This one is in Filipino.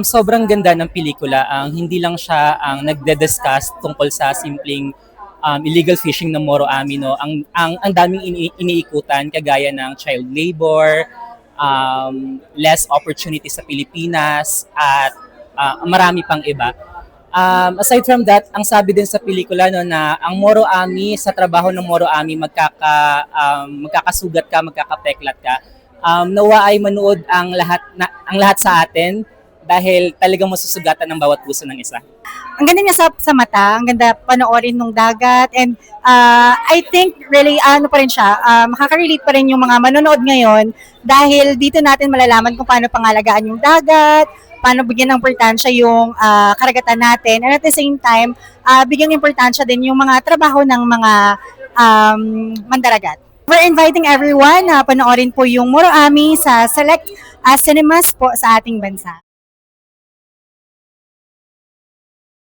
Sobrang ganda ng pelikula. Hindi lang siya ang nagde-discuss tungkol sa simpleng illegal fishing ng Moro Ami, no. Ang daming iniikutan kagaya ng child labor, less opportunity sa Pilipinas at marami pang iba. Aside from that, ang sabi din sa pelikula, no, na ang Moro Ami, sa trabaho ng Moro Ami, magkakasugat ka, magkakapeklat ka. Nawa ay manood ang lahat sa atin dahil talagang masusugatan ng bawat puso ng isa. Ang ganda niya sa mata, ang ganda panoorin nung dagat, and I think really ano pa rin siya, makaka-relate pa rin yung mga manonood ngayon dahil dito natin malalaman kung paano pangalagaan yung dagat, paano bigyan ng importansya yung karagatan natin, and at the same time, bigyan ng importansya din yung mga trabaho ng mga mandaragat. We're inviting everyone na panoorin po yung Moro Ami sa select cinemas po sa ating bansa.